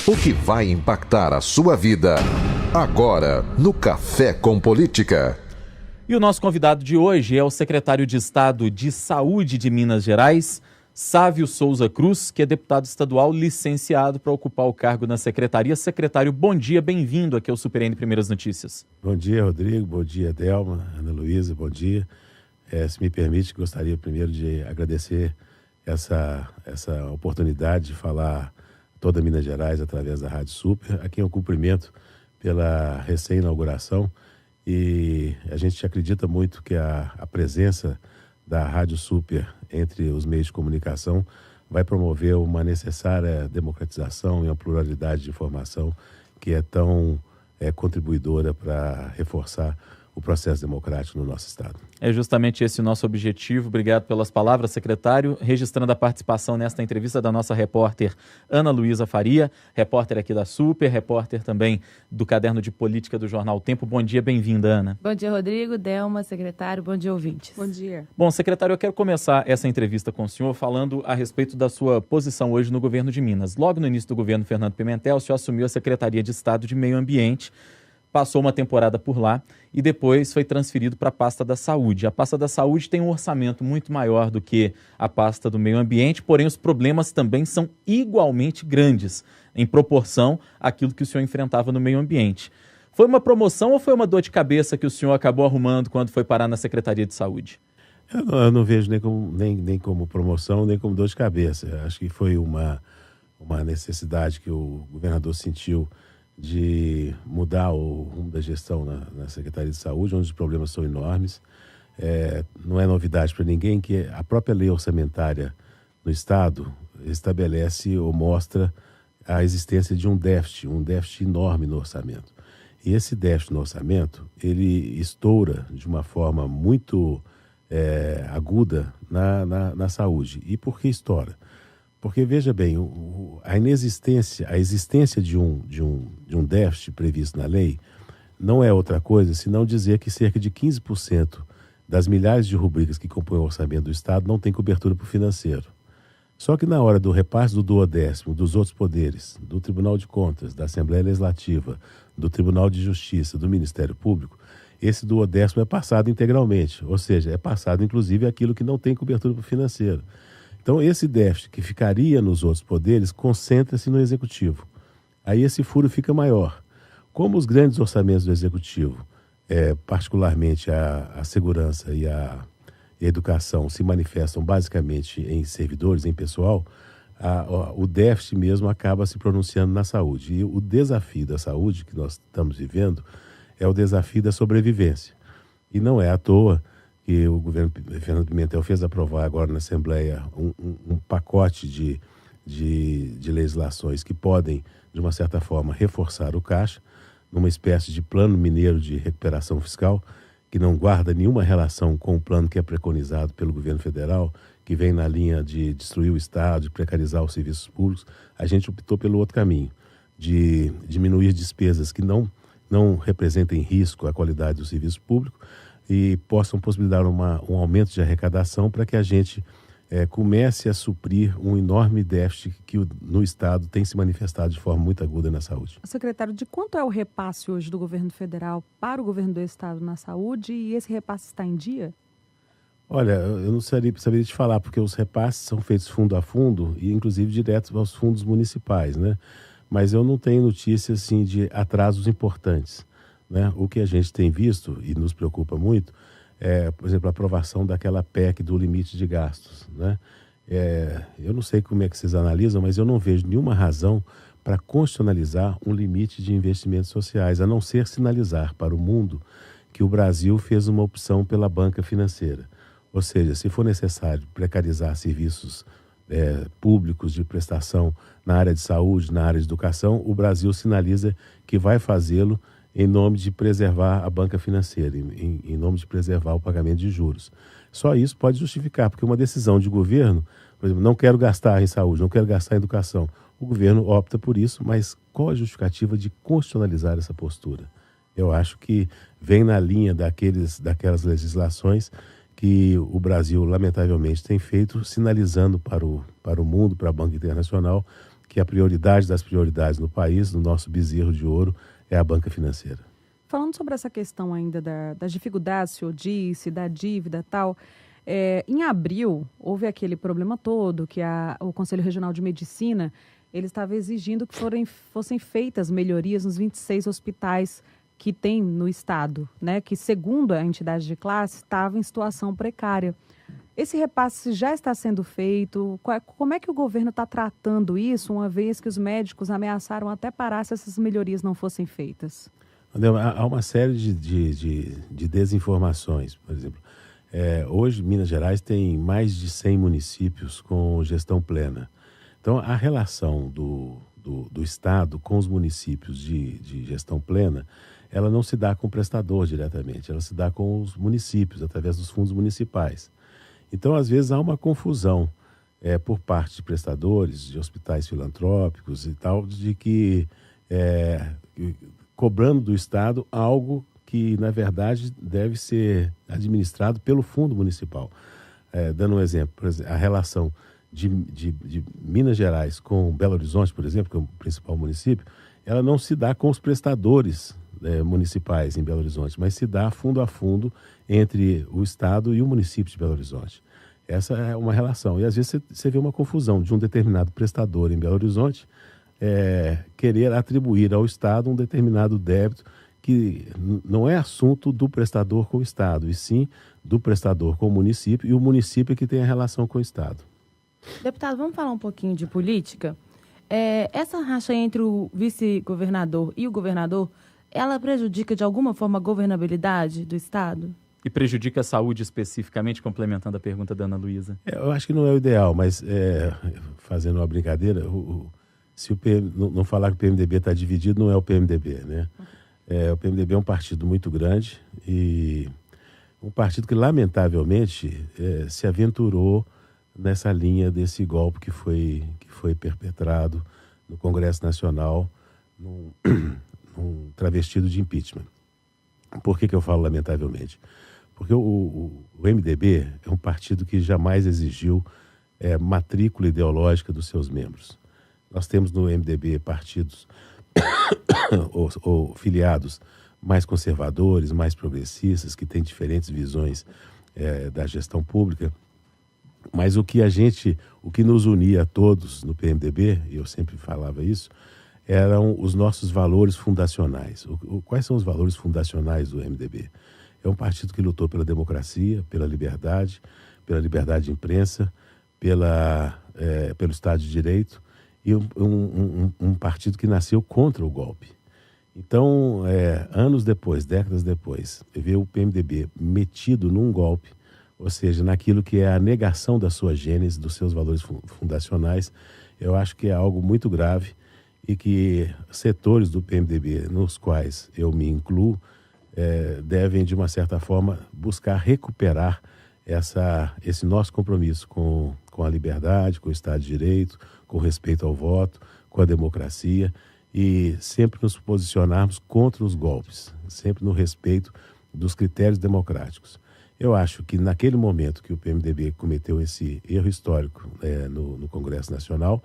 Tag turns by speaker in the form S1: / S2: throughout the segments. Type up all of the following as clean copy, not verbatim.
S1: O que vai impactar a sua vida. Agora, no Café com Política.
S2: E o nosso convidado de hoje é o secretário de Estado de Saúde de Minas Gerais, Sávio Souza Cruz, que é deputado estadual licenciado para ocupar o cargo na secretaria. Secretário, bom dia, bem-vindo aqui ao Super N Primeiras Notícias.
S3: Bom dia, Rodrigo, bom dia, Delma, Ana Luísa, bom dia. Se me permite, gostaria primeiro de agradecer essa oportunidade de falar toda Minas Gerais através da Rádio Super, a quem eu cumprimento pela recém-inauguração, e a gente acredita muito que a presença da Rádio Super entre os meios de comunicação vai promover uma necessária democratização e uma pluralidade de informação que é tão contribuidora para reforçar o processo democrático no nosso estado.
S2: É justamente esse o nosso objetivo. Obrigado pelas palavras, secretário. Registrando a participação nesta entrevista da nossa repórter Ana Luísa Faria, repórter aqui da Super, repórter também do Caderno de Política do Jornal Tempo. Bom dia, bem-vinda, Ana.
S4: Bom dia, Rodrigo, Delma, secretário, bom dia, ouvintes.
S5: Bom dia.
S2: Bom, secretário, eu quero começar essa entrevista com o senhor falando a respeito da sua posição hoje no governo de Minas. Logo no início do governo Fernando Pimentel, o senhor assumiu a Secretaria de Estado de Meio Ambiente, passou uma temporada por lá e depois foi transferido para a pasta da saúde. A pasta da saúde tem um orçamento muito maior do que a pasta do meio ambiente, porém os problemas também são igualmente grandes em proporção àquilo que o senhor enfrentava no meio ambiente. Foi uma promoção ou foi uma dor de cabeça que o senhor acabou arrumando quando foi parar na Secretaria de Saúde?
S3: Eu não vejo nem como promoção, nem como dor de cabeça. Eu acho que foi uma necessidade que o governador sentiu de mudar o rumo da gestão na Secretaria de Saúde, onde os problemas são enormes. Não é novidade para ninguém que a própria lei orçamentária no Estado estabelece ou mostra a existência de um déficit enorme no orçamento. E esse déficit no orçamento, ele estoura de uma forma muito aguda na saúde. E por que estoura? Porque, veja bem, a existência de um déficit previsto na lei não é outra coisa senão dizer que cerca de 15% das milhares de rubricas que compõem o orçamento do Estado não tem cobertura para o financeiro. Só que na hora do repasse do duodécimo, dos outros poderes, do Tribunal de Contas, da Assembleia Legislativa, do Tribunal de Justiça, do Ministério Público, esse duodécimo é passado integralmente, ou seja, é passado inclusive aquilo que não tem cobertura para o financeiro. Então, esse déficit que ficaria nos outros poderes concentra-se no Executivo. Aí esse furo fica maior. Como os grandes orçamentos do Executivo, particularmente a segurança e a educação, se manifestam basicamente em servidores, em pessoal, o déficit mesmo acaba se pronunciando na saúde. E o desafio da saúde que nós estamos vivendo é o desafio da sobrevivência. E não é à toa que o governo Fernando Pimentel fez aprovar agora na Assembleia um pacote de legislações que podem, de uma certa forma, reforçar o caixa, numa espécie de plano mineiro de recuperação fiscal, que não guarda nenhuma relação com o plano que é preconizado pelo governo federal, que vem na linha de destruir o Estado, de precarizar os serviços públicos. A gente optou pelo outro caminho, de diminuir despesas que não representem risco à qualidade do serviço público, e possam possibilitar um aumento de arrecadação para que a gente comece a suprir um enorme déficit que no Estado tem se manifestado de forma muito aguda na saúde.
S5: Secretário, de quanto é o repasse hoje do governo federal para o governo do Estado na saúde, e esse repasse está em dia?
S3: Olha, eu não saberia te falar, porque os repasses são feitos fundo a fundo e inclusive diretos aos fundos municipais, né? Mas eu não tenho notícia assim, de atrasos importantes, né? O que a gente tem visto e nos preocupa muito é, por exemplo, a aprovação daquela PEC do limite de gastos, né? Eu não sei como é que vocês analisam, mas eu não vejo nenhuma razão para constitucionalizar um limite de investimentos sociais, a não ser sinalizar para o mundo que o Brasil fez uma opção pela banca financeira. Ou seja, se for necessário precarizar serviços públicos de prestação na área de saúde, na área de educação, o Brasil sinaliza que vai fazê-lo em nome de preservar a banca financeira, em nome de preservar o pagamento de juros. Só isso pode justificar, porque uma decisão de governo, por exemplo, não quero gastar em saúde, não quero gastar em educação, o governo opta por isso, mas qual a justificativa de constitucionalizar essa postura? Eu acho que vem na linha daquelas legislações que o Brasil, lamentavelmente, tem feito, sinalizando para o mundo, para a Banca Internacional, que a prioridade das prioridades no país, no nosso bezerro de ouro, é a banca financeira.
S5: Falando sobre essa questão ainda das dificuldades, o senhor disse, da dívida e tal, em abril houve aquele problema todo que o Conselho Regional de Medicina ele estava exigindo que fossem feitas melhorias nos 26 hospitais que tem no estado, né, que segundo a entidade de classe estava em situação precária. Esse repasse já está sendo feito? Como é que o governo está tratando isso, uma vez que os médicos ameaçaram até parar se essas melhorias não fossem feitas?
S3: Há uma série de desinformações. Por exemplo, hoje Minas Gerais tem mais de 100 municípios com gestão plena. Então, a relação do Estado com os municípios de gestão plena, ela não se dá com o prestador diretamente, ela se dá com os municípios, através dos fundos municipais. Então, às vezes, há uma confusão por parte de prestadores, de hospitais filantrópicos e tal, de que cobrando do Estado algo que, na verdade, deve ser administrado pelo fundo municipal. Dando um exemplo, por exemplo, a relação de Minas Gerais com Belo Horizonte, por exemplo, que é o principal município, ela não se dá com os prestadores municipais em Belo Horizonte, mas se dá fundo a fundo entre o Estado e o município de Belo Horizonte. Essa é uma relação. E às vezes você vê uma confusão de um determinado prestador em Belo Horizonte querer atribuir ao Estado um determinado débito que não é assunto do prestador com o Estado, e sim do prestador com o município, e o município é que tem a relação com o Estado.
S4: Deputado, vamos falar um pouquinho de política? Essa racha entre o vice-governador e o governador, ela prejudica de alguma forma a governabilidade do Estado?
S2: E prejudica a saúde especificamente, complementando a pergunta da Ana Luísa?
S3: Eu acho que não é o ideal, mas fazendo uma brincadeira, se o não falar que o PMDB está dividido, não é o PMDB, né? O PMDB é um partido muito grande e um partido que, lamentavelmente, se aventurou nessa linha desse golpe que foi perpetrado no Congresso Nacional, num travestido de impeachment. Por que eu falo lamentavelmente? Porque o MDB é um partido que jamais exigiu matrícula ideológica dos seus membros. Nós temos no MDB partidos ou filiados mais conservadores, mais progressistas, que têm diferentes visões da gestão pública. Mas o que nos unia a todos no PMDB, e eu sempre falava isso, eram os nossos valores fundacionais. Quais são os valores fundacionais do MDB? É um partido que lutou pela democracia, pela liberdade de imprensa, pelo Estado de Direito, e um partido que nasceu contra o golpe. Então, anos depois, décadas depois, ver o PMDB metido num golpe, ou seja, naquilo que é a negação da sua gênese, dos seus valores fundacionais, eu acho que é algo muito grave e que setores do PMDB, nos quais eu me incluo, devem, de uma certa forma, buscar recuperar esse nosso compromisso com a liberdade, com o Estado de Direito, com o respeito ao voto, com a democracia, e sempre nos posicionarmos contra os golpes, sempre no respeito dos critérios democráticos. Eu acho que naquele momento que o PMDB cometeu esse erro histórico no Congresso Nacional,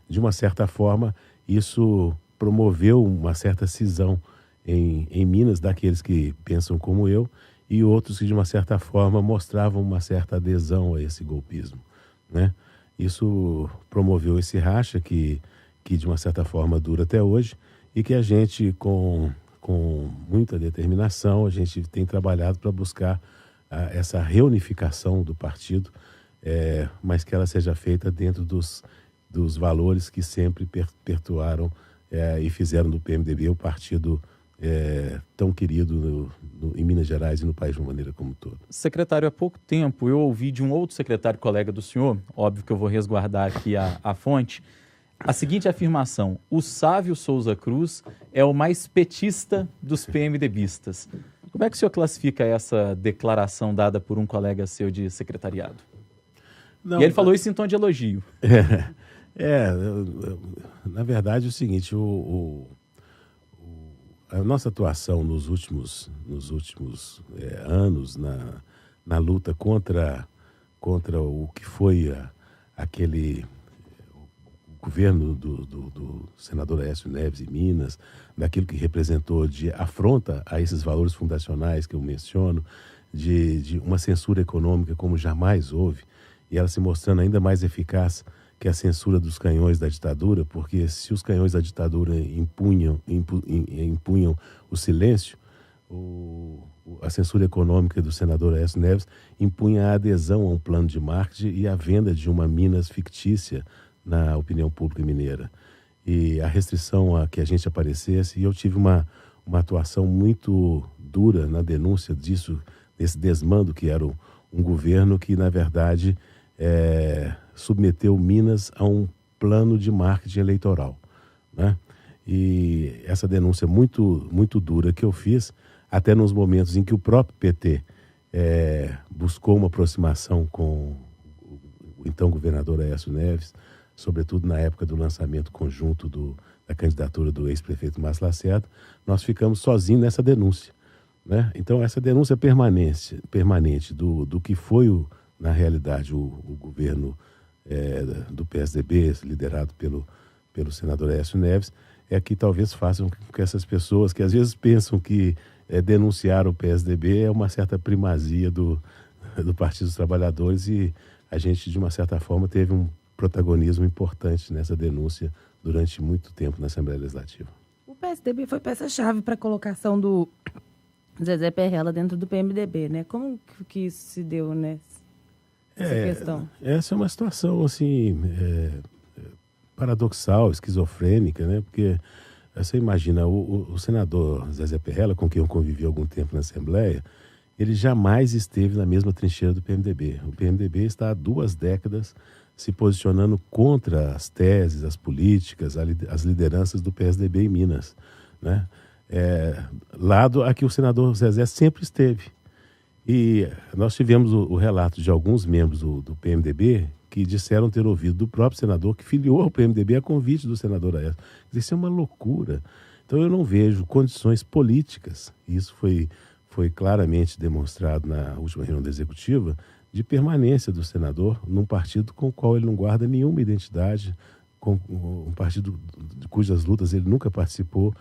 S3: de uma certa forma, isso promoveu uma certa cisão em Minas daqueles que pensam como eu e outros que, de uma certa forma, mostravam uma certa adesão a esse golpismo, né? Isso promoveu esse racha que de uma certa forma dura até hoje e que a gente, com muita determinação, a gente tem trabalhado para buscar essa reunificação do partido, mas que ela seja feita dentro dos valores que sempre perpetuaram e fizeram do PMDB o partido tão querido em Minas Gerais e no país de uma maneira como um todo.
S2: Secretário, há pouco tempo eu ouvi de um outro secretário colega do senhor, óbvio que eu vou resguardar aqui a fonte, a seguinte afirmação: o Sávio Souza Cruz é o mais petista dos PMDBistas. Como é que o senhor classifica essa declaração dada por um colega seu de secretariado? Não, e ele falou isso em tom de elogio.
S3: Na verdade é o seguinte, a nossa atuação nos últimos anos na luta contra o que foi aquele governo do senador Aécio Neves em Minas, daquilo que representou de afronta a esses valores fundacionais que eu menciono, de uma censura econômica como jamais houve, e ela se mostrando ainda mais eficaz que a censura dos canhões da ditadura, porque se os canhões da ditadura impunham o silêncio, a censura econômica do senador Aécio Neves impunha a adesão a um plano de marketing e a venda de uma Minas fictícia na opinião pública mineira. E a restrição a que a gente aparecesse, e eu tive uma atuação muito dura na denúncia disso, desse desmando que era um governo que, na verdade, submeteu Minas a um plano de marketing eleitoral, né? E essa denúncia muito, muito dura que eu fiz, até nos momentos em que o próprio PT buscou uma aproximação com o então governador Aécio Neves, sobretudo na época do lançamento conjunto da candidatura do ex-prefeito Márcio Lacerda, nós ficamos sozinhos nessa denúncia, né? Então, essa denúncia permanente do que foi, na realidade, o governo do PSDB, liderado pelo senador Aécio Neves, é que talvez façam com que essas pessoas que às vezes pensam que denunciar o PSDB é uma certa primazia do Partido dos Trabalhadores, e a gente, de uma certa forma, teve um protagonismo importante nessa denúncia durante muito tempo na Assembleia Legislativa.
S4: O PSDB foi peça-chave para a colocação do Zezé Perrella dentro do PMDB, né? Como que isso se deu, né? Essa questão.
S3: Essa é uma situação, assim, paradoxal, esquizofrênica, né? Porque você imagina, o senador Zezé Perrella, com quem eu convivi há algum tempo na Assembleia, ele jamais esteve na mesma trincheira do PMDB. O PMDB está há 2 décadas se posicionando contra as teses, as políticas, as lideranças do PSDB em Minas, né? Lado a que o senador Zezé sempre esteve. E nós tivemos o relato de alguns membros do PMDB que disseram ter ouvido do próprio senador que filiou ao PMDB a convite do senador Aécio. Isso é uma loucura. Então eu não vejo condições políticas, e isso foi claramente demonstrado na última reunião da executiva, de permanência do senador num partido com o qual ele não guarda nenhuma identidade, com um partido de cujas lutas ele nunca participou,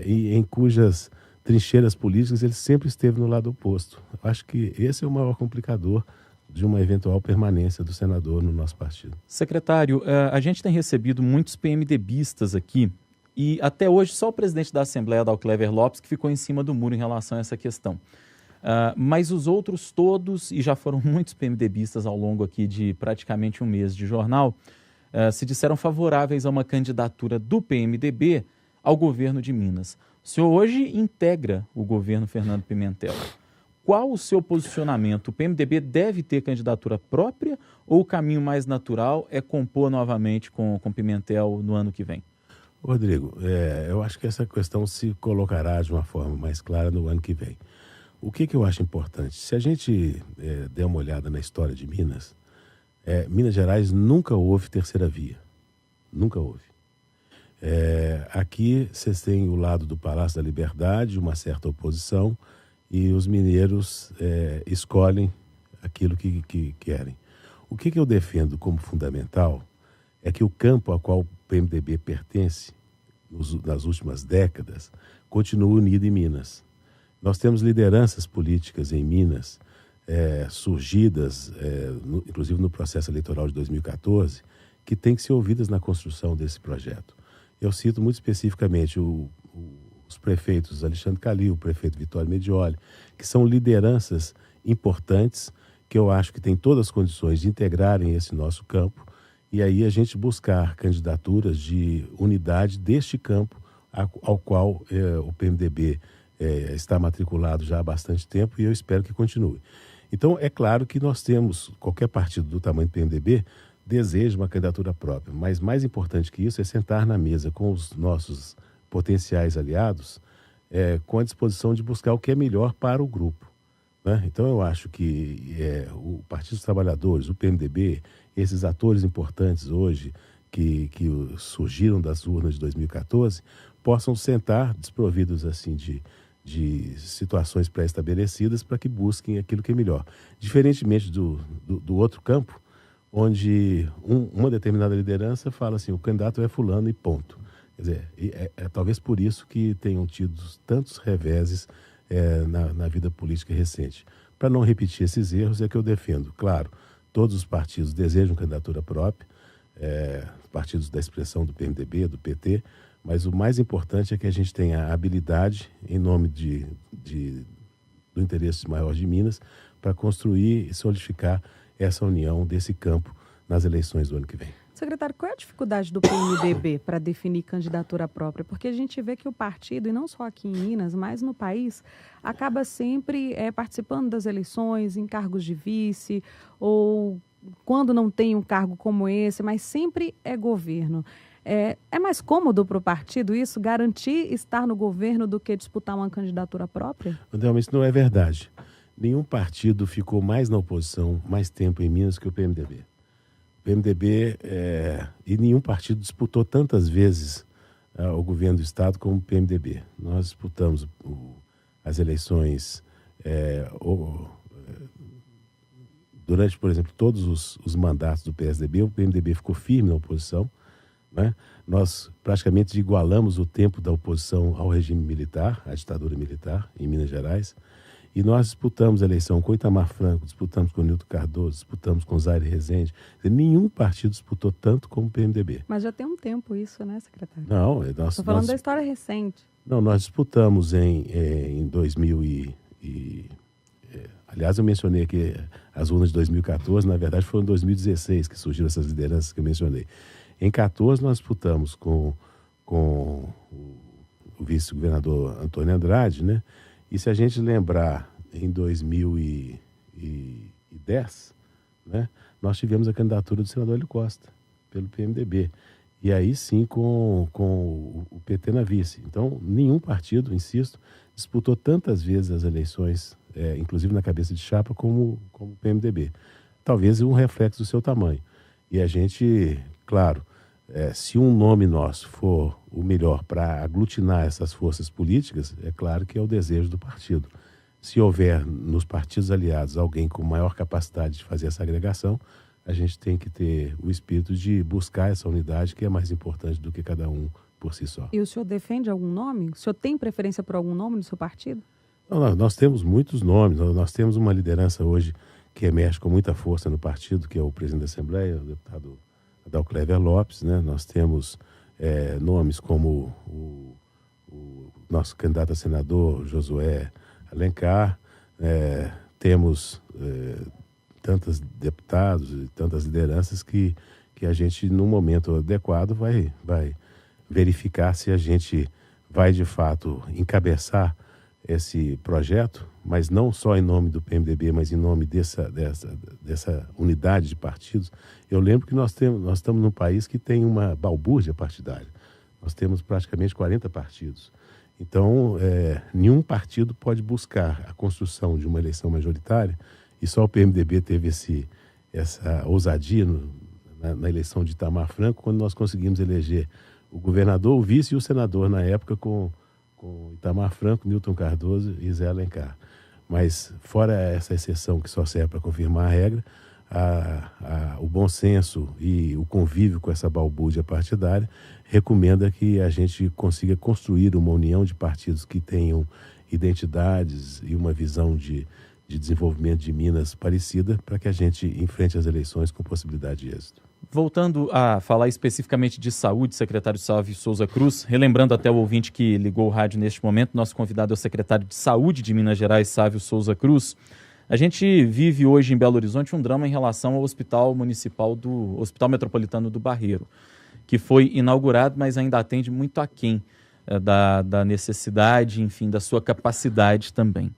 S3: e em cujas trincheiras políticas ele sempre esteve no lado oposto. Acho que esse é o maior complicador de uma eventual permanência do senador no nosso partido.
S2: Secretário, a gente tem recebido muitos PMDBistas aqui, e até hoje só o presidente da Assembleia, Clever Lopes, que ficou em cima do muro em relação a essa questão. Mas os outros todos, e já foram muitos PMDBistas ao longo aqui de praticamente um mês de jornal, se disseram favoráveis a uma candidatura do PMDB ao governo de Minas. O senhor hoje integra o governo Fernando Pimentel. Qual o seu posicionamento? O PMDB deve ter candidatura própria ou o caminho mais natural é compor novamente com Pimentel no ano que vem?
S3: Rodrigo, eu acho que essa questão se colocará de uma forma mais clara no ano que vem. O que eu acho importante? Se a gente der uma olhada na história de Minas, Minas Gerais nunca houve terceira via. Nunca houve. Aqui vocês têm o lado do Palácio da Liberdade, uma certa oposição, e os mineiros escolhem aquilo que querem. O que eu defendo como fundamental é que o campo ao qual o PMDB pertence, nas últimas décadas, continua unido em Minas. Nós temos lideranças políticas em Minas, surgidas, inclusive no processo eleitoral de 2014, que têm que ser ouvidas na construção desse projeto. Eu cito muito especificamente os prefeitos Alexandre Calil, o prefeito Vitório Medioli, que são lideranças importantes, que eu acho que têm todas as condições de integrarem esse nosso campo, e aí a gente buscar candidaturas de unidade deste campo ao qual o PMDB está matriculado já há bastante tempo, e eu espero que continue. Então, é claro que nós temos, qualquer partido do tamanho do PMDB deseja uma candidatura própria, mas mais importante que isso é sentar na mesa com os nossos potenciais aliados, com a disposição de buscar o que é melhor para o grupo, né? Então eu acho que o Partido dos Trabalhadores, o PMDB, esses atores importantes hoje que surgiram das urnas de 2014, possam sentar desprovidos assim de situações pré-estabelecidas para que busquem aquilo que é melhor. Diferentemente do outro campo, onde uma determinada liderança fala assim, o candidato é fulano e ponto. Quer dizer, é talvez por isso que tenham tido tantos reveses na vida política recente. Para não repetir esses erros é que eu defendo. Claro, todos os partidos desejam candidatura própria, partidos da expressão do PMDB, do PT, mas o mais importante é que a gente tenha a habilidade, em nome do interesse maior de Minas, para construir e solidificar essa união desse campo nas eleições do ano que vem.
S5: Secretário, qual é a dificuldade do PMDB para definir candidatura própria? Porque a gente vê que o partido, e não só aqui em Minas, mas no país, acaba sempre participando das eleições, em cargos de vice, ou quando não tem um cargo como esse, mas sempre é governo. É mais cômodo para o partido isso, garantir estar no governo do que disputar uma candidatura própria?
S3: Não, isso não é verdade. Nenhum partido ficou mais na oposição mais tempo em Minas que o PMDB. O PMDB e nenhum partido disputou tantas vezes o governo do Estado como o PMDB. Nós disputamos as eleições durante, por exemplo, todos os mandatos do PSDB, o PMDB ficou firme na oposição, né? Nós praticamente igualamos o tempo da oposição ao regime militar, à ditadura militar, em Minas Gerais. E nós disputamos a eleição com Itamar Franco, disputamos com Nilton Cardoso, disputamos com Zaire Rezende. Nenhum partido disputou tanto como o PMDB.
S5: Mas já tem um tempo isso, né, secretário?
S3: Não,
S5: estou falando da história recente.
S3: Não, nós disputamos em 2000 aliás, eu mencionei aqui as urnas de 2014, na verdade foi em 2016 que surgiram essas lideranças que eu mencionei. Em 2014 nós disputamos com o vice-governador Antônio Andrade, né? E se a gente lembrar, em 2010, né, nós tivemos a candidatura do senador Hélio Costa, pelo PMDB. E aí sim com o PT na vice. Então, nenhum partido, insisto, disputou tantas vezes as eleições, inclusive na cabeça de chapa, como o PMDB. Talvez um reflexo do seu tamanho. E a gente, claro, se um nome nosso for o melhor para aglutinar essas forças políticas, é claro que é o desejo do partido. Se houver nos partidos aliados alguém com maior capacidade de fazer essa agregação, a gente tem que ter o espírito de buscar essa unidade, que é mais importante do que cada um por si só.
S5: E o senhor defende algum nome? O senhor tem preferência por algum nome do seu partido?
S3: Não, nós temos muitos nomes. Nós temos uma liderança hoje que emerge com muita força no partido, que é o presidente da Assembleia, o deputado Adalcléver Lopes, né? Nós temos nomes como o nosso candidato a senador, Josué Alencar, temos tantos deputados e tantas lideranças que a gente, no momento adequado, vai verificar se a gente vai, de fato, encabeçar esse projeto, mas não só em nome do PMDB, mas em nome dessa unidade de partidos. Eu lembro que nós estamos num país que tem uma balbúrdia partidária. Nós temos praticamente 40 partidos. Então, nenhum partido pode buscar a construção de uma eleição majoritária, e só o PMDB teve essa ousadia na eleição de Itamar Franco, quando nós conseguimos eleger o governador, o vice e o senador na época com Itamar Franco, Nilton Cardoso e Zé Alencar. Mas, fora essa exceção que só serve para confirmar a regra, o bom senso e o convívio com essa balbúrdia partidária recomenda que a gente consiga construir uma união de partidos que tenham identidades e uma visão de desenvolvimento de Minas parecida, para que a gente enfrente as eleições com possibilidade de êxito.
S2: Voltando a falar especificamente de saúde, secretário Sávio Souza Cruz, relembrando até o ouvinte que ligou o rádio neste momento, nosso convidado é o secretário de Saúde de Minas Gerais, Sávio Souza Cruz. A gente vive hoje em Belo Horizonte um drama em relação ao Hospital Municipal Hospital Metropolitano do Barreiro, que foi inaugurado, mas ainda atende muito aquém da necessidade, enfim, da sua capacidade também.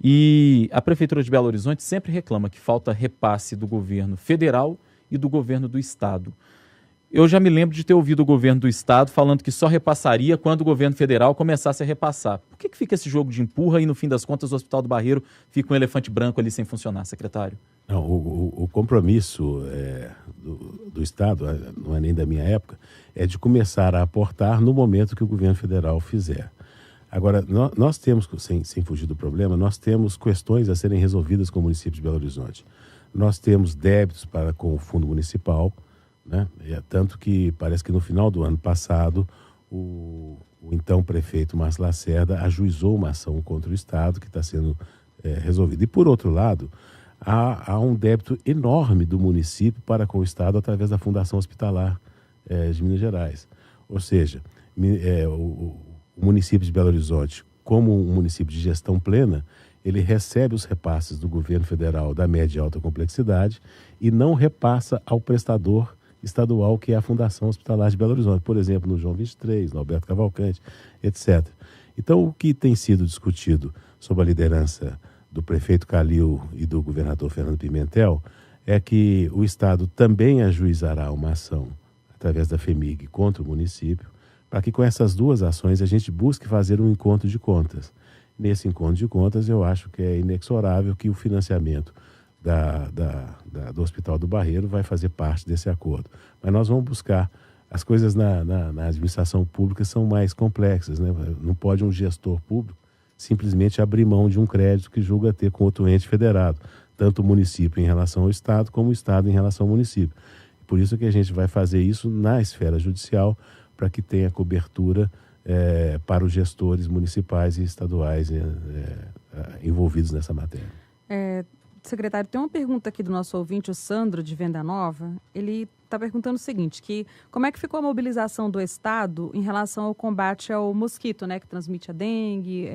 S2: E a Prefeitura de Belo Horizonte sempre reclama que falta repasse do governo federal e do governo do estado. Eu já me lembro de ter ouvido o governo do estado falando que só repassaria quando o governo federal começasse a repassar. Por que fica esse jogo de empurra e, no fim das contas, o Hospital do Barreiro fica um elefante branco ali sem funcionar, secretário?
S3: Não, o compromisso do estado, não é nem da minha época, é de começar a aportar no momento que o governo federal fizer. Agora, nós temos, sem fugir do problema, nós temos questões a serem resolvidas com o município de Belo Horizonte. Nós temos débitos com o fundo municipal, né? Tanto que parece que no final do ano passado o então prefeito Márcio Lacerda ajuizou uma ação contra o Estado que está sendo resolvida. E por outro lado, há um débito enorme do município para com o Estado através da Fundação Hospitalar de Minas Gerais. Ou seja, o município de Belo Horizonte, como um município de gestão plena, ele recebe os repasses do governo federal da média e alta complexidade e não repassa ao prestador estadual, que é a Fundação Hospitalar de Belo Horizonte, por exemplo, no João 23, no Alberto Cavalcante, etc. Então, o que tem sido discutido sob a liderança do prefeito Calil e do governador Fernando Pimentel é que o Estado também ajuizará uma ação através da FEMIG contra o município, para que com essas duas ações a gente busque fazer um encontro de contas. Nesse encontro de contas, eu acho que é inexorável que o financiamento do Hospital do Barreiro vai fazer parte desse acordo. Mas nós vamos buscar. As coisas na administração pública são mais complexas, né? Não pode um gestor público simplesmente abrir mão de um crédito que julga ter com outro ente federado, tanto o município em relação ao Estado, como o Estado em relação ao município. Por isso que a gente vai fazer isso na esfera judicial, para que tenha cobertura para os gestores municipais e estaduais envolvidos nessa matéria.
S5: Secretário, tem uma pergunta aqui do nosso ouvinte, o Sandro, de Venda Nova. Ele está perguntando o seguinte, que como é que ficou a mobilização do Estado em relação ao combate ao mosquito, né, que transmite a dengue,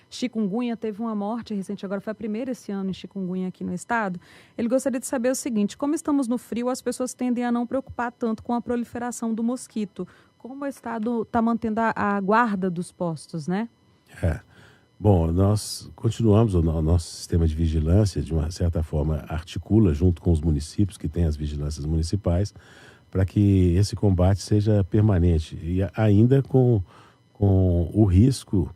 S5: chikungunya, teve uma morte recente, agora foi a primeira esse ano em chikungunya aqui no Estado. Ele gostaria de saber o seguinte, como estamos no frio, as pessoas tendem a não preocupar tanto com a proliferação do mosquito. Como o Estado está mantendo a guarda dos postos, né?
S3: Bom, nós continuamos, o nosso sistema de vigilância, de uma certa forma, articula junto com os municípios que têm as vigilâncias municipais, para que esse combate seja permanente e ainda com o risco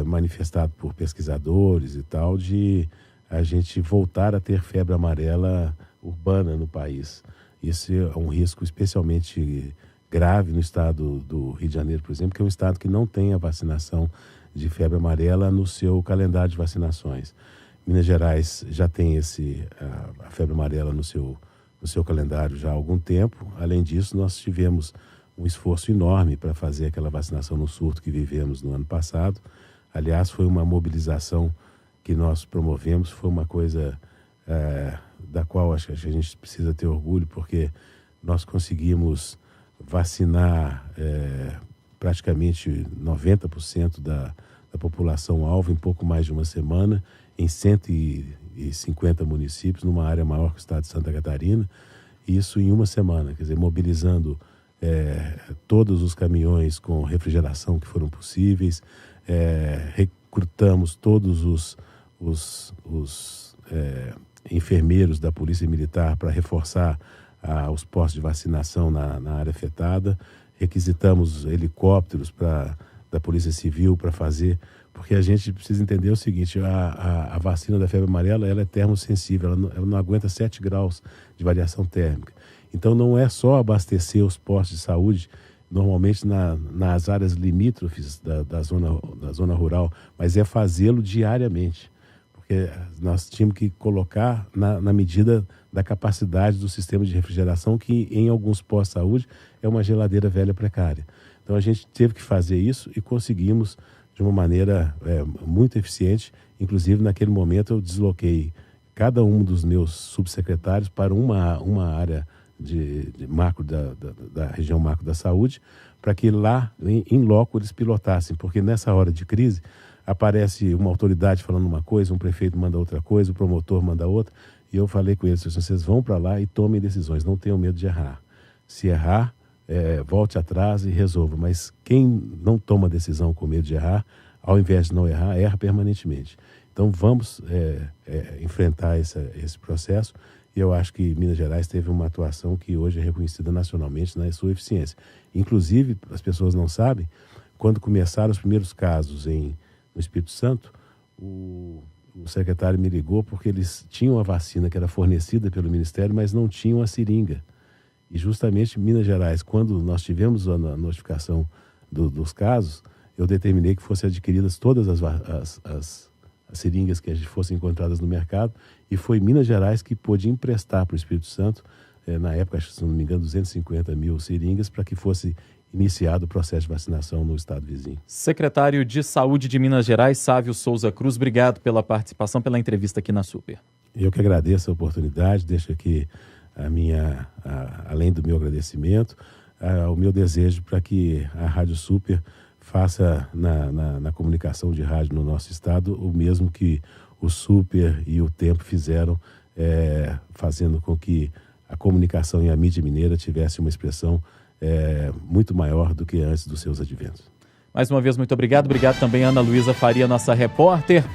S3: manifestado por pesquisadores e tal, de a gente voltar a ter febre amarela urbana no país. Isso é um risco especialmente grave no estado do Rio de Janeiro, por exemplo, que é um estado que não tem a vacinação de febre amarela no seu calendário de vacinações. Minas Gerais já tem a febre amarela no seu calendário já há algum tempo. Além disso, nós tivemos um esforço enorme para fazer aquela vacinação no surto que vivemos no ano passado. Aliás, foi uma mobilização que nós promovemos, foi uma coisa da qual acho que a gente precisa ter orgulho, porque nós conseguimos vacinar praticamente 90% da população-alvo em pouco mais de uma semana, em 150 municípios, numa área maior que o estado de Santa Catarina, isso em uma semana, quer dizer, mobilizando todos os caminhões com refrigeração que foram possíveis, recrutamos todos os enfermeiros da Polícia Militar para reforçar os postos de vacinação na área afetada, requisitamos helicópteros da Polícia Civil para fazer, porque a gente precisa entender o seguinte, a vacina da febre amarela ela é termossensível, ela não aguenta 7 graus de variação térmica. Então não é só abastecer os postos de saúde, normalmente nas áreas limítrofes da zona rural, mas é fazê-lo diariamente, porque nós tínhamos que colocar na medida da capacidade do sistema de refrigeração, que em alguns postos de saúde é uma geladeira velha precária. Então a gente teve que fazer isso e conseguimos de uma maneira muito eficiente. Inclusive naquele momento eu desloquei cada um dos meus subsecretários para uma área de macro da região macro da saúde, para que lá em loco eles pilotassem, porque nessa hora de crise aparece uma autoridade falando uma coisa, um prefeito manda outra coisa, o promotor manda outra, e eu falei com eles, vocês vão para lá e tomem decisões, não tenham medo de errar. Se errar, volte atrás e resolva, mas quem não toma decisão com medo de errar, ao invés de não errar, erra permanentemente. Então vamos enfrentar esse processo, e eu acho que Minas Gerais teve uma atuação que hoje é reconhecida nacionalmente na sua eficiência. Inclusive, as pessoas não sabem, quando começaram os primeiros casos no Espírito Santo, o secretário me ligou porque eles tinham a vacina que era fornecida pelo Ministério, mas não tinham a seringa. E justamente Minas Gerais, quando nós tivemos a notificação dos casos, eu determinei que fossem adquiridas todas seringas que fossem encontradas no mercado, e foi Minas Gerais que pôde emprestar para o Espírito Santo, na época, se não me engano, 250 mil seringas para que fosse iniciado o processo de vacinação no estado vizinho.
S2: Secretário de Saúde de Minas Gerais, Sávio Souza Cruz, obrigado pela participação, pela entrevista aqui na Super.
S3: Eu que agradeço a oportunidade, deixo aqui além do meu agradecimento, o meu desejo para que a Rádio Super faça na comunicação de rádio no nosso estado o mesmo que o Super e o Tempo fizeram, fazendo com que a comunicação e a mídia mineira tivesse uma expressão muito maior do que antes dos seus adventos.
S2: Mais uma vez, muito obrigado. Obrigado também a Ana Luísa Faria, nossa repórter.